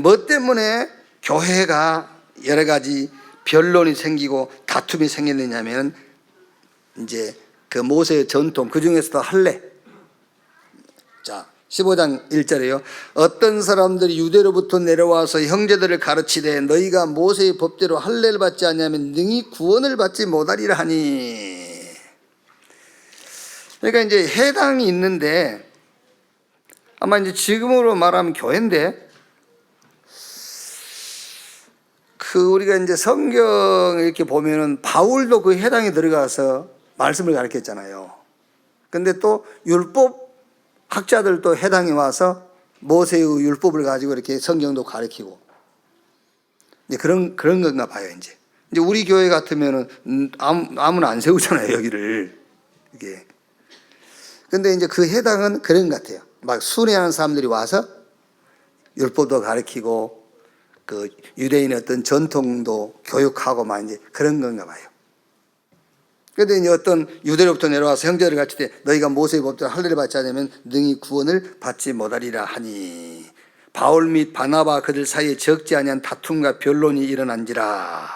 뭐 때문에 교회가 여러 가지 변론이 생기고 다툼이 생겼느냐면 이제 그 모세의 전통 그 중에서도 할례. 자, 15장 1절에요. 어떤 사람들이 유대로부터 내려와서 형제들을 가르치되 너희가 모세의 법대로 할례를 받지 않냐면 능히 구원을 받지 못하리라 하니. 그러니까 이제 해당이 있는데 아마 이제 지금으로 말하면 교회인데 그 우리가 이제 성경 이렇게 보면은 바울도 그 해당에 들어가서 말씀을 가르쳤잖아요. 근데 또 율법 학자들도 해당에 와서 모세의 율법을 가지고 이렇게 성경도 가르치고 이제 그런 건가 봐요. 이제 우리 교회 같으면은 아무나 안 세우잖아요, 여기를. 이게. 근데 이제 그 해당은 그런 것 같아요. 막 순회하는 사람들이 와서 율법도 가르치고 그 유대인의 어떤 전통도 교육하고 막 이제 그런 건가 봐요. 그런데 이제 어떤 유대로부터 내려와서 형제를 가르칠 때 너희가 모세의 법대로 할례를 받지 않으면 능히 구원을 받지 못하리라 하니 바울 및 바나바 그들 사이에 적지 아니한 다툼과 변론이 일어난지라.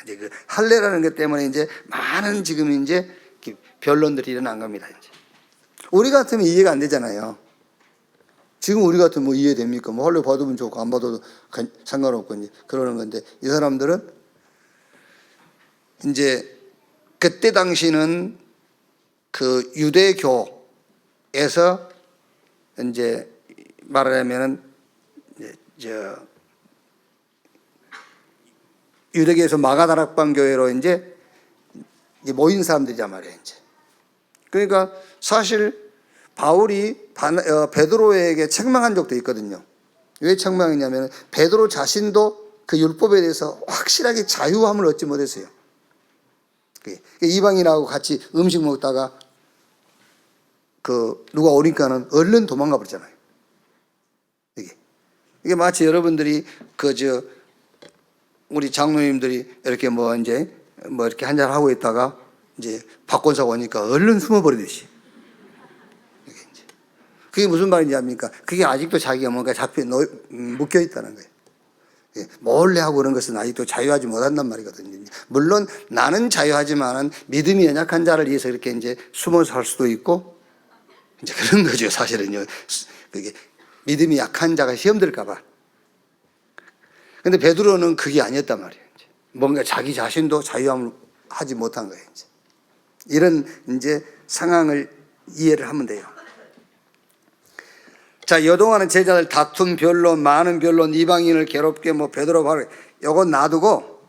이제 그 할례라는 것 때문에 이제 많은 지금 이제 변론들이 일어난 겁니다. 이제 우리 같으면 이해가 안 되잖아요. 지금 우리 같으면 뭐 이해됩니까? 뭐 할례 받으면 좋고 안 받아도 상관없고 이제 그러는 건데 이 사람들은 이제 그때 당시는 그 유대교에서 이제 말하자면은 유대교에서 마가다락방 교회로 이제 모인 사람들이란 말이에요. 이제 그러니까 사실 바울이 베드로에게 책망한 적도 있거든요. 왜 책망했냐면 베드로 자신도 그 율법에 대해서 확실하게 자유함을 얻지 못했어요. 이방인하고 같이 음식 먹다가 그 누가 오니까는 얼른 도망가 버리잖아요. 이게 마치 여러분들이 우리 장로님들이 이렇게 뭐 이렇게 한잔 하고 있다가 이제 박권사가 오니까 얼른 숨어 버리듯이. 그게 무슨 말인지 압니까? 그게 아직도 자기가 뭔가 묶여 있다는 거예요. 몰래 하고 그런 것은 아직도 자유하지 못한단 말이거든요. 물론 나는 자유하지만은 믿음이 연약한 자를 위해서 이렇게 이제 숨어서 할 수도 있고 이제 그런 거죠. 사실은요. 그게 믿음이 약한 자가 시험 들까봐. 근데 베드로는 그게 아니었단 말이에요. 이제 뭔가 자기 자신도 자유함을 하지 못한 거예요. 이제 이런 이제 상황을 이해를 하면 돼요. 자, 여동하는 제자들 다툼 변론, 많은 변론, 이방인을 괴롭게 뭐 베드로 바로 요건 놔두고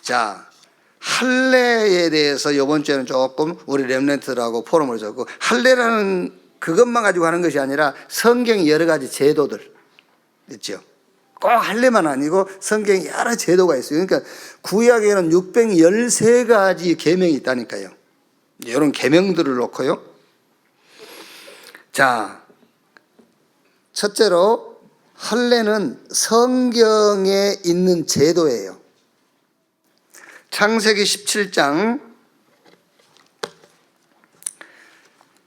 자, 할례에 대해서 이번 주에는 조금 우리 렘넌트들하고 포럼을 줬고 할례라는 그것만 가지고 하는 것이 아니라 성경의 여러 가지 제도들 있죠. 꼭 할례만 아니고 성경에 여러 제도가 있어요. 그러니까 구약에는 613가지 계명이 있다니까요. 이런 계명들을 놓고요. 자, 첫째로 할례는 성경에 있는 제도예요. 창세기 17장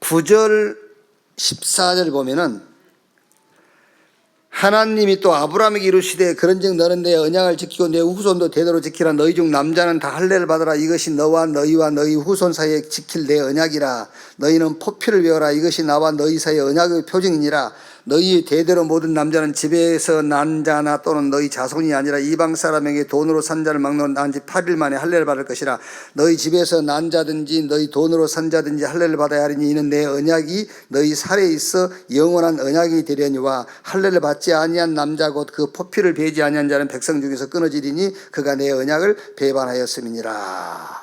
9절 14절 보면은 하나님이 또 아브라함에게 이르시되 그런즉 너는 내 언약을 지키고 내 후손도 대대로 지키라. 너희 중 남자는 다 할례를 받으라. 이것이 너와 너희 후손 사이에 지킬 내 언약이라. 너희는 포피를 외워라. 이것이 나와 너희 사이의 언약의 표징이니라. 너희 대대로 모든 남자는 집에서 난 자나 또는 너희 자손이 아니라 이방 사람에게 돈으로 산 자를 막론하고 난 지 8일 만에 할례를 받을 것이라. 너희 집에서 난 자든지 너희 돈으로 산 자든지 할례를 받아야 하리니 이는 내 언약이 너희 살에 있어 영원한 언약이 되려니와 할례를 받지 아니한 남자 곧 그 포피를 베지 아니한 자는 백성 중에서 끊어지리니 그가 내 언약을 배반하였음이니라.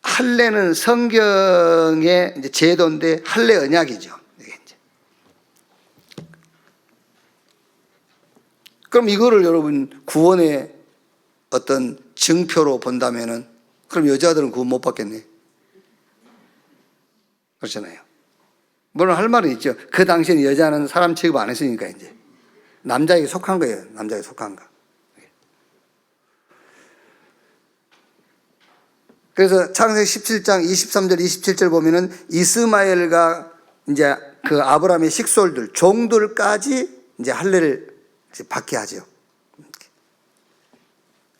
할례는 성경의 이제 제도인데 할례 언약이죠. 그럼 이거를 여러분 구원의 어떤 증표로 본다면은 그럼 여자들은 구원 못 받겠네. 그렇잖아요. 물론 할 말은 있죠. 그 당시에는 여자는 사람 취급 안 했으니까 이제 남자에게 속한 거예요. 남자에게 속한 거. 그래서 창세기 17장 23절 27절 보면은 이스마엘과 이제 그 아브라함의 식솔들 종들까지 이제 할례를 받게 하죠.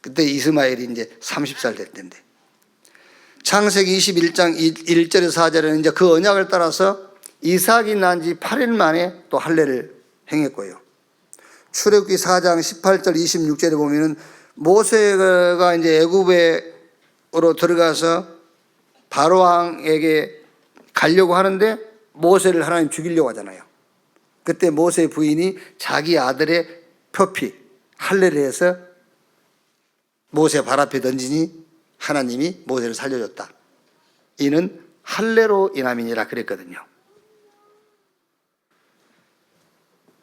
그때 이스마엘이 이제 30살 될 텐데. 창세기 21장 1절에서 4절에는 이제 그 언약을 따라서 이삭이 난 지 8일 만에 또 할례를 행했고요. 출애굽기 4장 18절 26절에 보면은 모세가 이제 애굽으로 들어가서 바로 왕에게 가려고 하는데 모세를 하나님 죽이려고 하잖아요. 그때 모세의 부인이 자기 아들의 표피 할례를 해서 모세 발 앞에 던지니 하나님이 모세를 살려줬다. 이는 할례로 인함이니라 그랬거든요.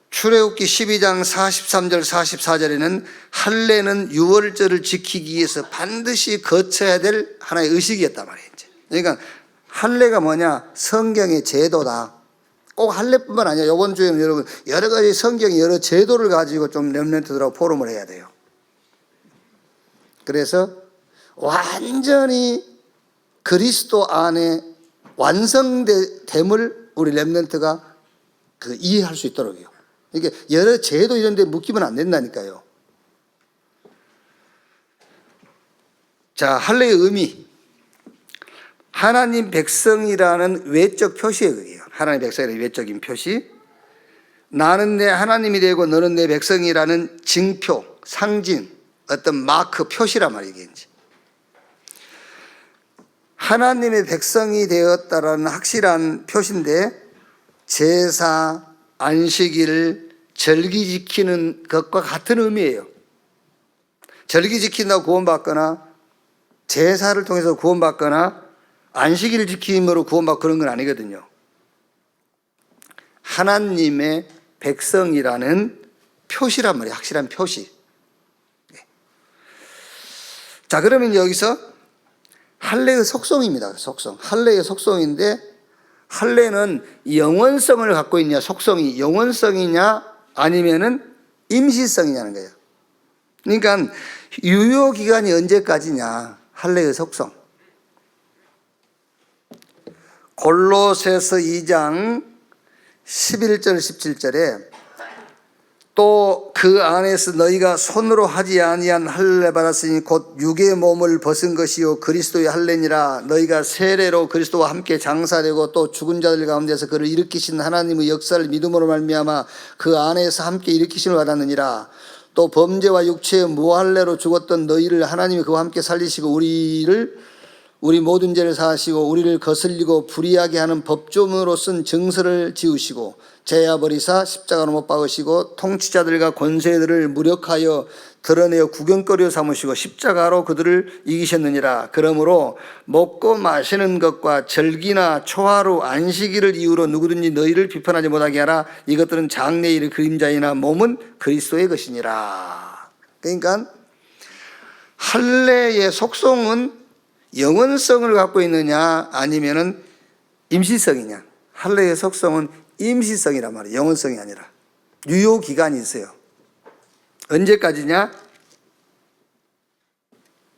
출애굽기 12장 43절 44절에는 할례는 유월절을 지키기 위해서 반드시 거쳐야 될 하나의 의식이었단 말이에요. 그러니까 할례가 뭐냐? 성경의 제도다. 꼭 할례뿐만 아니라 이번 주에는 여러분 여러 가지 성경의 여러 제도를 가지고 좀 렘넌트들하고 포럼을 해야 돼요. 그래서 완전히 그리스도 안에 완성됨을 우리 렘넌트가 이해할 수 있도록요. 이게 여러 제도 이런 데 묶이면 안 된다니까요. 자, 할례의 의미. 하나님 백성이라는 외적 표시예요. 그게요. 하나님 백성이라는 외적인 표시. 나는 내 하나님이 되고 너는 내 백성이라는 징표, 상징, 어떤 마크, 표시란 말이에요. 이제. 하나님의 백성이 되었다라는 확실한 표시인데 제사, 안식일, 절기 지키는 것과 같은 의미예요. 절기 지킨다고 구원받거나 제사를 통해서 구원받거나 안식일을 지킴으로 구원받고 그런 건 아니거든요. 하나님의 백성이라는 표시란 말이에요. 확실한 표시. 자, 그러면 여기서 할례의 속성입니다. 속성. 할례의 속성인데 할례는 영원성을 갖고 있냐, 속성이 영원성이냐 아니면은 임시성이냐는 거예요. 그러니까 유효 기간이 언제까지냐, 할례의 속성. 골로새서 2장 11절 17절에 또 그 안에서 너희가 손으로 하지 아니한 할례 받았으니 곧 육의 몸을 벗은 것이요 그리스도의 할례니라. 너희가 세례로 그리스도와 함께 장사되고 또 죽은 자들 가운데서 그를 일으키신 하나님의 역사를 믿음으로 말미암아 그 안에서 함께 일으키심을 받았느니라. 또 범죄와 육체의 무할례로 죽었던 너희를 하나님이 그와 함께 살리시고 우리 모든 죄를 사하시고 우리를 거슬리고 불의하게 하는 법조문으로 쓴 증서를 지우시고 제야 버리사 십자가로 못 박으시고 통치자들과 권세들을 무력하여 드러내어 구경거리로 삼으시고 십자가로 그들을 이기셨느니라. 그러므로 먹고 마시는 것과 절기나 초하루 안식일을 이유로 누구든지 너희를 비판하지 못하게 하라. 이것들은 장래일의 그림자이나 몸은 그리스도의 것이니라. 그러니까 할례의 속성은 영원성을 갖고 있느냐 아니면은 임시성이냐. 할례의 속성은 임시성이란 말이에요. 영원성이 아니라. 유효 기간이 있어요. 언제까지냐?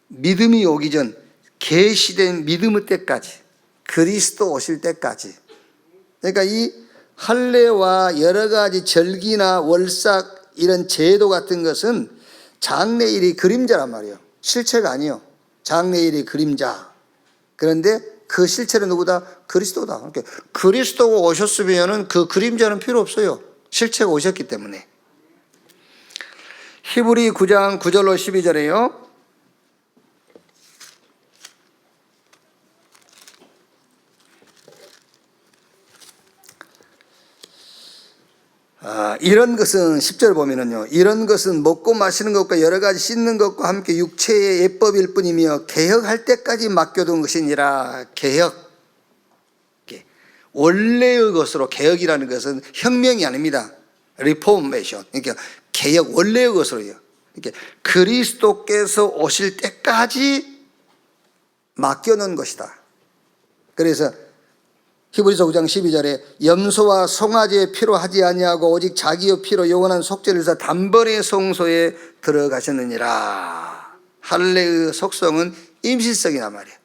믿음이 오기 전 계시된 믿음의 때까지, 그리스도 오실 때까지. 그러니까 이 할례와 여러 가지 절기나 월삭 이런 제도 같은 것은 장래일이 그림자란 말이에요. 실체가 아니에요. 장래일의 그림자. 그런데 그 실체는 누구다? 그리스도다. 그러니까 그리스도가 오셨으면 그 그림자는 필요 없어요. 실체가 오셨기 때문에. 히브리 9장 9절로 12절에요. 이런 것은 10절 보면은요, 이런 것은 먹고 마시는 것과 여러 가지 씻는 것과 함께 육체의 예법일 뿐이며 개혁할 때까지 맡겨둔 것이니라. 개혁, 원래의 것으로. 개혁이라는 것은 혁명이 아닙니다. 리포메이션. 그러니까 개혁, 원래의 것으로요. 그러니까 그리스도께서 오실 때까지 맡겨놓은 것이다. 그래서 히브리서 9장 12절에 염소와 송아지의 피로 하지 아니하고 오직 자기의 피로 영원한 속죄를 해서 단번에 성소에 들어가셨느니라. 할례의 속성은 임시성이란 말이에요.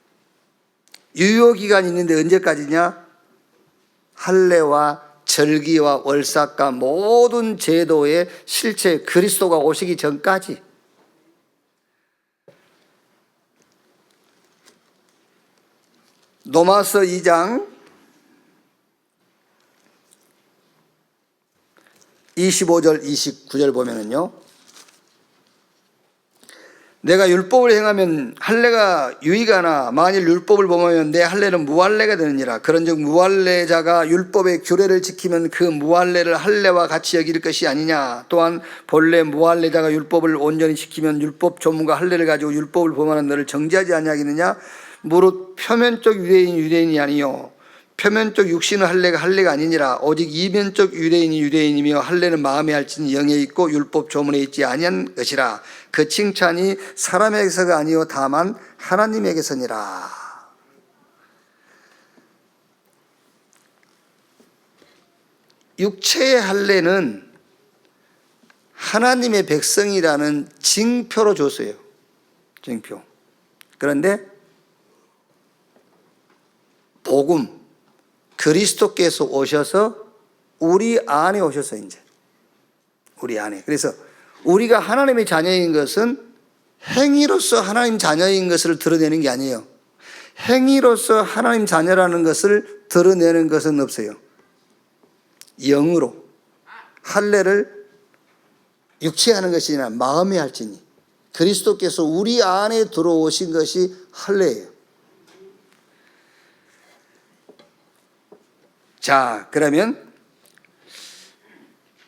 유효기간이 있는데 언제까지냐? 할례와 절기와 월삭과 모든 제도의 실체 그리스도가 오시기 전까지. 로마서 2장 25절 29절 보면은요, 내가 율법을 행하면 할례가 유익하나 만일 율법을 범하면 내 할례는 무할례가 되느니라. 그런즉 무할례자가 율법의 규례를 지키면 그 무할례를 할례와 같이 여길 것이 아니냐. 또한 본래 무할례자가 율법을 온전히 지키면 율법 조문과 할례를 가지고 율법을 범하는 너를 정죄하지 아니하겠느냐. 무릇 표면적 유대인이 아니요 표면적 육신의 할례가 아니니라. 오직 이면적 유대인이 유대인이며 할례는 마음에 할지니 영에 있고 율법 조문에 있지 아니한 것이라. 그 칭찬이 사람에게서가 아니요 다만 하나님에게서니라. 육체의 할례는 하나님의 백성이라는 징표로 줬어요. 징표. 그런데 복음, 그리스도께서 오셔서 우리 안에 오셔서 이제 우리 안에. 그래서 우리가 하나님의 자녀인 것은 행위로서 하나님 자녀인 것을 드러내는 게 아니에요. 행위로서 하나님 자녀라는 것을 드러내는 것은 없어요. 영으로 할례를 육체에 하는 것이 아니라 마음에 할지니 그리스도께서 우리 안에 들어오신 것이 할례예요. 자, 그러면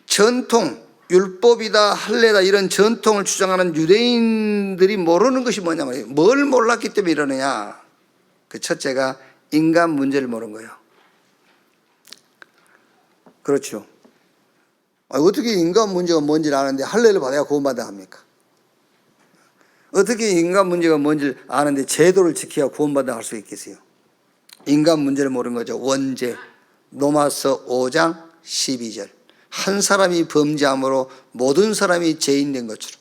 전통, 율법이다, 할례다 이런 전통을 주장하는 유대인들이 모르는 것이 뭐냐 말이에요. 뭘 몰랐기 때문에 이러느냐. 그 첫째가 인간 문제를 모르는 거예요. 그렇죠. 어떻게 인간 문제가 뭔지를 아는데 할례를 받아야 구원받아야 합니까? 어떻게 인간 문제가 뭔지를 아는데 제도를 지켜야 구원받아 할 수 있겠어요? 인간 문제를 모르는 거죠. 원죄. 로마서 5장 12절. 한 사람이 범죄함으로 모든 사람이 죄인된 것처럼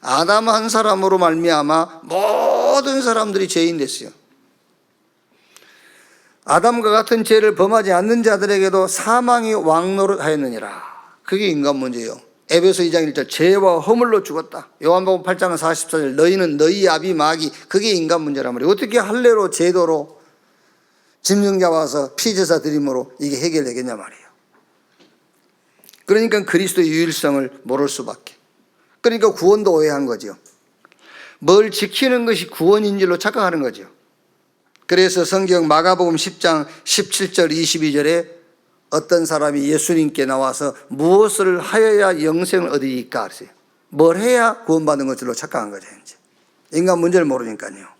아담 한 사람으로 말미암아 모든 사람들이 죄인 됐어요. 아담과 같은 죄를 범하지 않는 자들에게도 사망이 왕노릇하였느니라. 그게 인간 문제예요. 에베소 2장 1절 죄와 허물로 죽었다. 요한복음 8장 44절 너희는 너희 아비 마귀. 그게 인간 문제란 말이에요. 어떻게 할례로 제도로 짐승 잡아서 피제사 드림으로 이게 해결되겠냐 말이에요. 그러니까 그리스도의 유일성을 모를 수밖에. 그러니까 구원도 오해한 거죠. 뭘 지키는 것이 구원인 줄로 착각하는 거죠. 그래서 성경 마가복음 10장 17절 22절에 어떤 사람이 예수님께 나와서 무엇을 하여야 영생을 얻으리까 하세요. 뭘 해야 구원받는 것으로 착각한 거죠. 이제. 인간 문제를 모르니까요.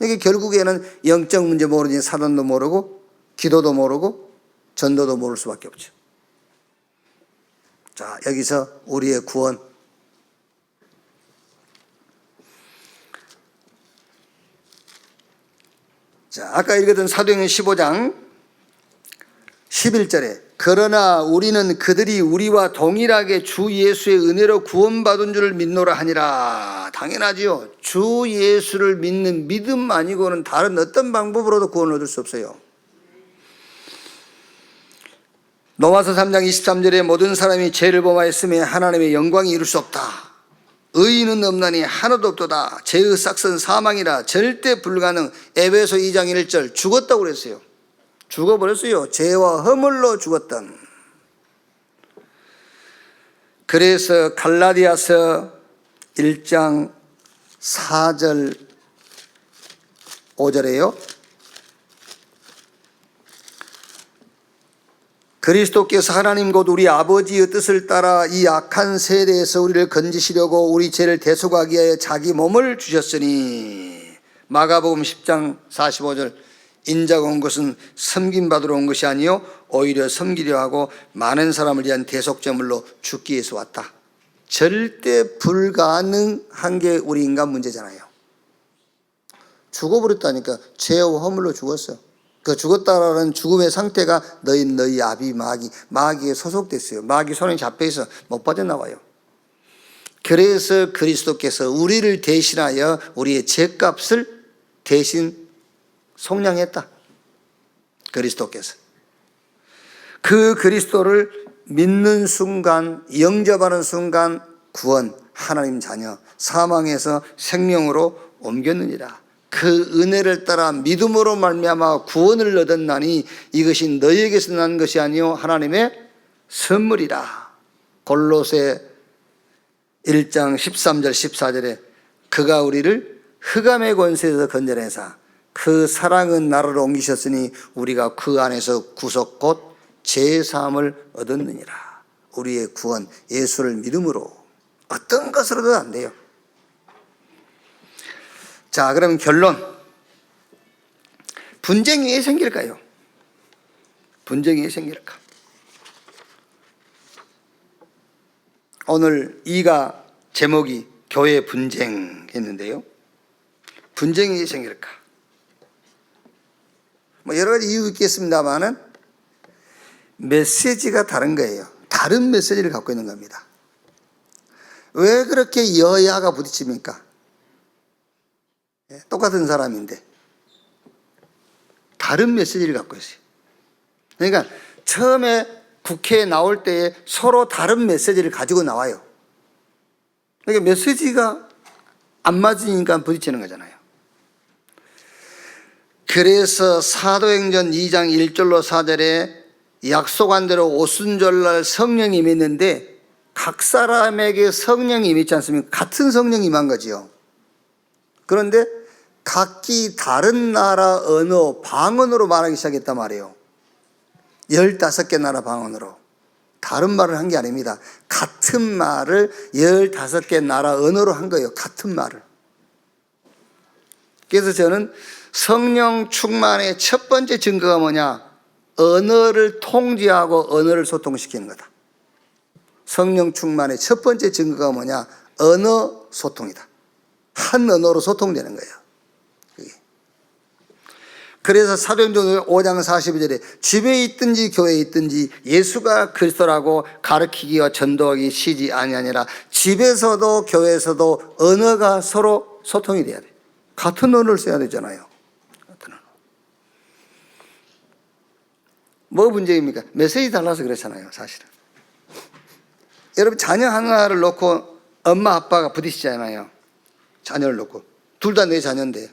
이게 결국에는 영적 문제 모르니 사단도 모르고 기도도 모르고 전도도 모를 수밖에 없죠. 자, 여기서 우리의 구원. 자, 아까 읽었던 사도행전 15장 11절에 그러나 우리는 그들이 우리와 동일하게 주 예수의 은혜로 구원받은 줄을 믿노라 하니라. 당연하지요. 주 예수를 믿는 믿음 아니고는 다른 어떤 방법으로도 구원을 얻을 수 없어요. 로마서 3장 23절에 모든 사람이 죄를 범하였으며 하나님의 영광이 이룰 수 없다. 의인은 없나니 하나도 없도다. 죄의 삭은 사망이라. 절대 불가능. 에베소 2장 1절 죽었다고 그랬어요. 죽어버렸어요. 죄와 허물로 죽었던. 그래서 갈라디아서 1장 4절 5절에요. 그리스도께서 하나님 곧 우리 아버지의 뜻을 따라 이 악한 세대에서 우리를 건지시려고 우리 죄를 대속하기 위하여 자기 몸을 주셨으니. 마가복음 10장 45절 인자가 온 것은 섬김받으러 온 것이 아니요 오히려 섬기려 하고 많은 사람을 위한 대속제물로 죽기 위해서 왔다. 절대 불가능한 게 우리 인간 문제잖아요. 죽어버렸다니까. 죄와 허물로 죽었어. 그 죽었다라는 죽음의 상태가 너희 아비 마귀에 소속됐어요. 마귀 손에 잡혀있어 못 빠져나와요. 그래서 그리스도께서 우리를 대신하여 우리의 죄값을 대신 속량했다. 그리스도께서. 그 그리스도를 믿는 순간, 영접하는 순간 구원, 하나님 자녀, 사망에서 생명으로 옮겼느니라. 그 은혜를 따라 믿음으로 말미암아 구원을 얻었나니 이것이 너희에게서 난 것이 아니요 하나님의 선물이라. 골로새 1장 13절 14절에 그가 우리를 흑암의 권세에서 건져내사 그 사랑은 나라로 옮기셨으니 우리가 그 안에서 구속 곧 제사함을 얻었느니라. 우리의 구원 예수를 믿음으로 어떤 것으로도 안 돼요. 자, 그럼 결론. 분쟁이 왜 생길까요? 분쟁이 왜 생길까? 오늘 이가 제목이 교회 분쟁했는데요. 분쟁이 왜 생길까? 뭐 여러 가지 이유 있겠습니다만은 메시지가 다른 거예요. 다른 메시지를 갖고 있는 겁니다. 왜 그렇게 여야가 부딪힙니까? 똑같은 사람인데 다른 메시지를 갖고 있어요. 그러니까 처음에 국회에 나올 때에 서로 다른 메시지를 가지고 나와요. 그러니까 메시지가 안 맞으니까 부딪히는 거잖아요. 그래서 사도행전 2장 1절로 4절에 약속한 대로 오순절날 성령이 임했는데 각 사람에게 성령이 임했지 않습니까? 같은 성령이 임한 거지요. 그런데 각기 다른 나라 언어, 방언으로 말하기 시작했단 말이에요. 15개 나라 방언으로. 다른 말을 한 게 아닙니다. 같은 말을 15개 나라 언어로 한 거예요. 같은 말을. 그래서 저는 성령 충만의 첫 번째 증거가 뭐냐? 언어를 통제하고 언어를 소통시키는 거다. 성령 충만의 첫 번째 증거가 뭐냐? 언어 소통이다. 한 언어로 소통되는 거예요. 그래서 사도행전 5장 42절에 집에 있든지 교회에 있든지 예수가 그리스도라고 가르치기와 전도하기 쉬지 아니하니라. 집에서도 교회에서도 언어가 서로 소통이 돼야 돼. 같은 언어를 써야 되잖아요. 같은 언어. 뭐 문제입니까? 메시지 달라서 그렇잖아요, 사실은. 여러분 자녀 하나를 놓고 엄마 아빠가 부딪히잖아요. 자녀를 놓고 둘 다 내 자녀인데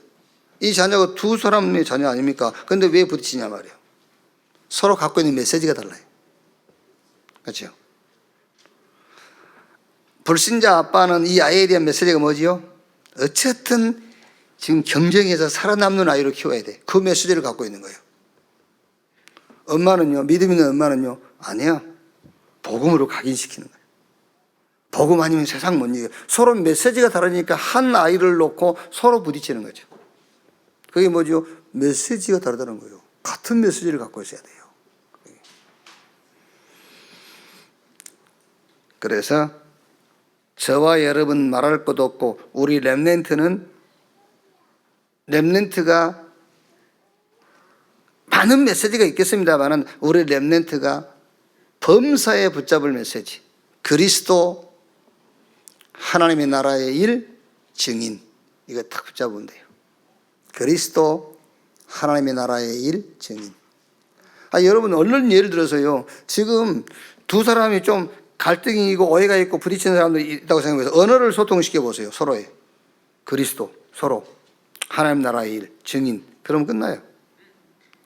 이 자녀가 두 사람의 자녀 아닙니까? 그런데 왜 부딪히냐 말이에요. 서로 갖고 있는 메시지가 달라요. 그렇죠? 불신자 아빠는 이 아이에 대한 메시지가 뭐지요? 어쨌든 지금 경쟁에서 살아남는 아이로 키워야 돼. 그 메시지를 갖고 있는 거예요. 엄마는요, 믿음 있는 엄마는요, 아니야. 복음으로 각인시키는 거예요. 복음 아니면 세상 못 이겨요. 서로 메시지가 다르니까 한 아이를 놓고 서로 부딪히는 거죠. 그게 뭐죠? 메시지가 다르다는 거예요. 같은 메시지를 갖고 있어야 돼요. 그래서 저와 여러분 말할 것도 없고 우리 렘넌트가 많은 메시지가 있겠습니다만 우리 렘넌트가 범사에 붙잡을 메시지, 그리스도 하나님의 나라의 일 증인, 이거 딱 붙잡으면 돼요. 그리스도 하나님의 나라의 일 증인. 여러분 얼른 예를 들어서요, 지금 두 사람이 좀 갈등이 있고 오해가 있고 부딪히는 사람들이 있다고 생각해서 언어를 소통시켜 보세요. 서로의 그리스도, 서로 하나님 나라의 일 증인. 그러면 끝나요.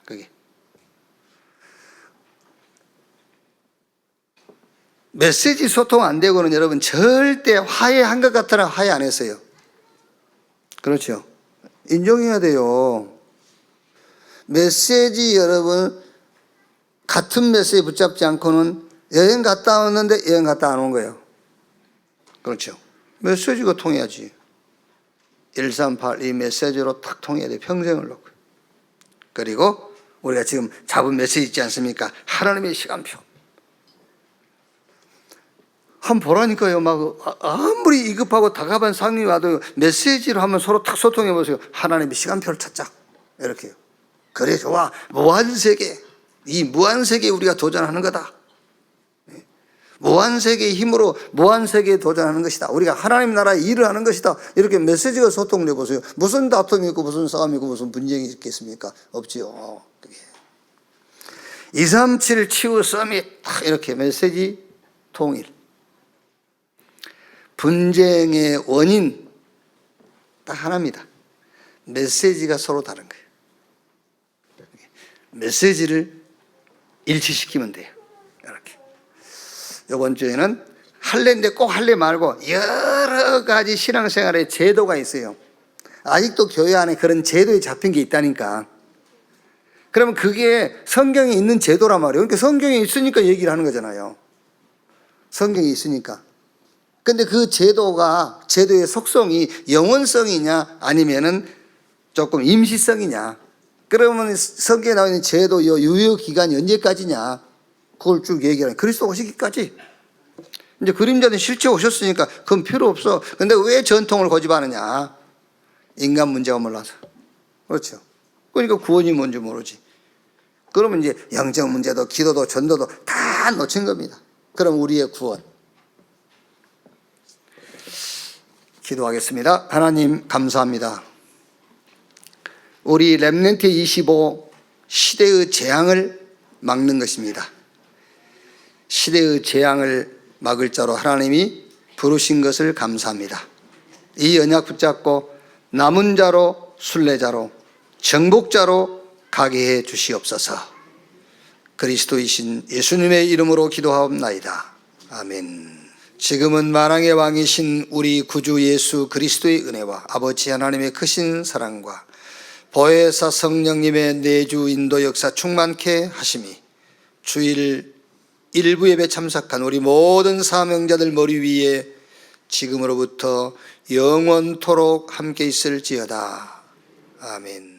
그게 메시지 소통 안 되고는 여러분 절대 화해한 것 같아라 화해 안 했어요. 그렇죠? 인정해야 돼요. 메시지 여러분 같은 메시지 붙잡지 않고는 여행 갔다 왔는데 여행 갔다 안 온 거예요. 그렇죠? 메시지가 통해야지. 138 이 메시지로 탁 통해야 돼. 평생을 놓고. 그리고 우리가 지금 잡은 메시지 있지 않습니까? 하나님의 시간표. 한번 보라니까요. 막 아무리 이급하고 다급한 상황이 와도 메시지로 한번 서로 탁 소통해 보세요. 하나님의 시간표를 찾자. 이렇게요. 그래 좋아. 무한세계. 이 무한세계에 우리가 도전하는 거다. 무한세계의 힘으로 무한세계에 도전하는 것이다. 우리가 하나님 나라의 일을 하는 것이다. 이렇게 메시지가 소통돼 보세요. 무슨 다툼이 있고 무슨 싸움이 있고 무슨 분쟁이 있겠습니까? 없지요. 237 치유 서밋 딱 이렇게 메시지 통일. 분쟁의 원인 딱 하나입니다. 메시지가 서로 다른 거예요. 메시지를 일치시키면 돼요. 이렇게. 이번 주에는 할례인데 꼭 할례 말고 여러 가지 신앙생활의 제도가 있어요. 아직도 교회 안에 그런 제도에 잡힌 게 있다니까. 그러면 그게 성경에 있는 제도란 말이에요. 그러니까 성경에 있으니까 얘기를 하는 거잖아요. 성경에 있으니까. 근데 그 제도의 속성이 영원성이냐 아니면은 조금 임시성이냐. 그러면 성경에 나와 있는 제도 유효기간이 언제까지냐. 그걸 쭉 얘기하는 그리스도 오시기까지. 이제 그림자는 실제 오셨으니까 그건 필요 없어. 근데 왜 전통을 고집하느냐. 인간 문제가 몰라서. 그렇죠. 그러니까 구원이 뭔지 모르지. 그러면 이제 영적 문제도 기도도 전도도 다 놓친 겁니다. 그럼 우리의 구원. 기도하겠습니다. 하나님 감사합니다. 우리 렘넌트 25 시대의 재앙을 막는 것입니다. 시대의 재앙을 막을 자로 하나님이 부르신 것을 감사합니다. 이 언약 붙잡고 남은 자로 순례자로 정복자로 가게 해 주시옵소서. 그리스도이신 예수님의 이름으로 기도하옵나이다. 아멘. 지금은 만왕의 왕이신 우리 구주 예수 그리스도의 은혜와 아버지 하나님의 크신 사랑과 보혜사 성령님의 내주 인도 역사 충만케 하심이 주일 일부 예배 참석한 우리 모든 사명자들 머리 위에 지금으로부터 영원토록 함께 있을지어다. 아멘.